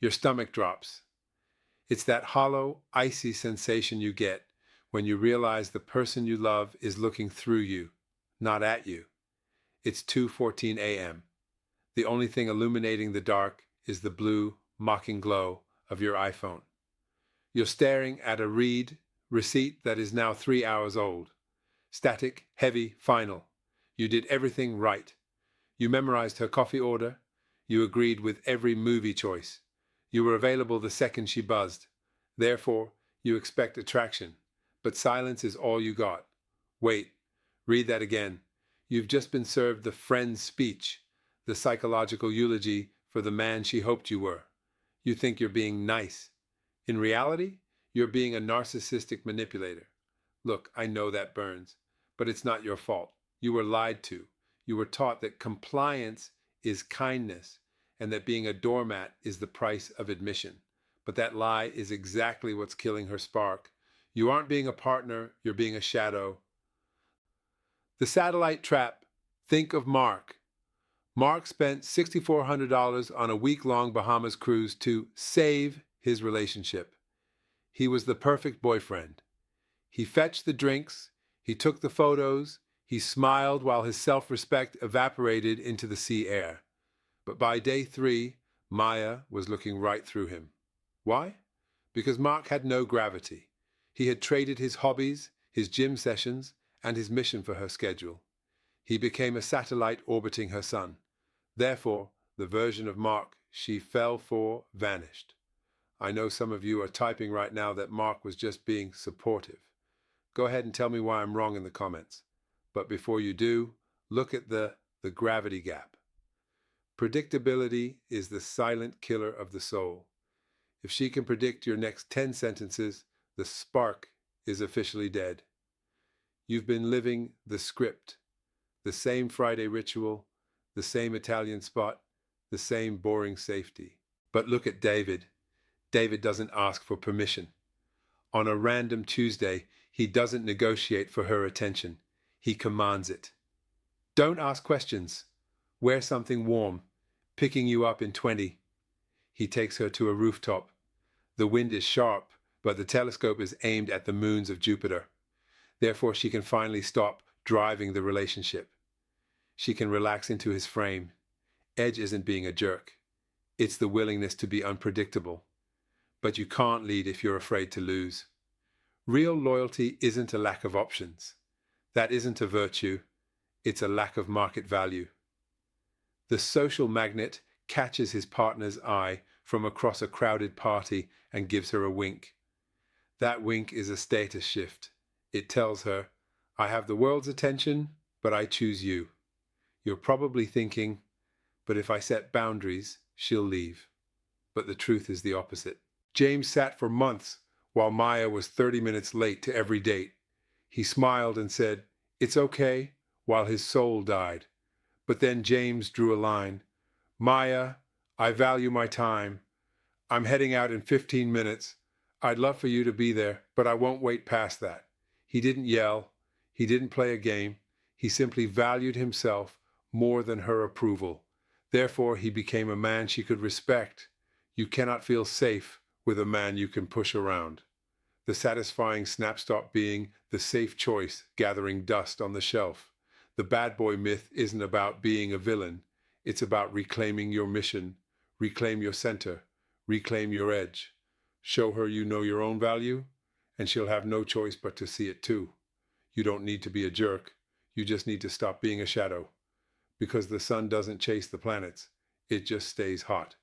Your stomach drops. It's that hollow, icy sensation you get when you realize the person you love is looking through you, not at you. It's 2:14 a.m. The only thing illuminating the dark is the blue, mocking glow of your iPhone. You're staring at a receipt that is now 3 hours old. Static, heavy, final. You did everything right. You memorized her coffee order. You agreed with every movie choice. You were available the second she buzzed. Therefore, you expect attraction. But silence is all you got. Wait, read that again. You've just been served the friend's speech, the psychological eulogy for the man she hoped you were. You think you're being nice. In reality, you're being a narcissistic manipulator. Look, I know that burns, but it's not your fault. You were lied to. You were taught that compliance is kindness and that being a doormat is the price of admission. But that lie is exactly what's killing her spark. You aren't being a partner, you're being a shadow. The satellite trap. Think of Mark. Mark spent $6,400 on a week-long Bahamas cruise to save his relationship. He was the perfect boyfriend. He fetched the drinks, he took the photos, he smiled while his self-respect evaporated into the sea air. But by day 3, Maya was looking right through him. Why? Because Mark had no gravity. He had traded his hobbies, his gym sessions, and his mission for her schedule. He became a satellite orbiting her sun. Therefore, the version of Mark she fell for vanished. I know some of you are typing right now that Mark was just being supportive. Go ahead and tell me why I'm wrong in the comments. But before you do, look at the gravity gap. Predictability is the silent killer of the soul. If she can predict your next 10 sentences, the spark is officially dead. You've been living the script, the same Friday ritual, the same Italian spot, the same boring safety. But look at David. David doesn't ask for permission. On a random Tuesday, he doesn't negotiate for her attention. He commands it. Don't ask questions. Wear something warm, picking you up in 20. He takes her to a rooftop. The wind is sharp, but the telescope is aimed at the moons of Jupiter. Therefore, she can finally stop driving the relationship. She can relax into his frame. Edge isn't being a jerk. It's the willingness to be unpredictable. But you can't lead if you're afraid to lose. Real loyalty isn't a lack of options. That isn't a virtue. It's a lack of market value. The social magnet catches his partner's eye from across a crowded party and gives her a wink. That wink is a status shift. It tells her, I have the world's attention, but I choose you. You're probably thinking, but if I set boundaries, she'll leave. But the truth is the opposite. James sat for months while Maya was 30 minutes late to every date. He smiled and said, it's okay, while his soul died. But then James drew a line. Maya, I value my time. I'm heading out in 15 minutes. I'd love for you to be there, but I won't wait past that. He didn't yell. He didn't play a game. He simply valued himself more than her approval. Therefore, he became a man she could respect. You cannot feel safe with a man you can push around. The satisfying snap-stop being the safe choice gathering dust on the shelf. The bad boy myth isn't about being a villain. It's about reclaiming your mission, reclaim your center, reclaim your edge. Show her you know your own value, and she'll have no choice but to see it too. You don't need to be a jerk. You just need to stop being a shadow. Because the sun doesn't chase the planets. It just stays hot.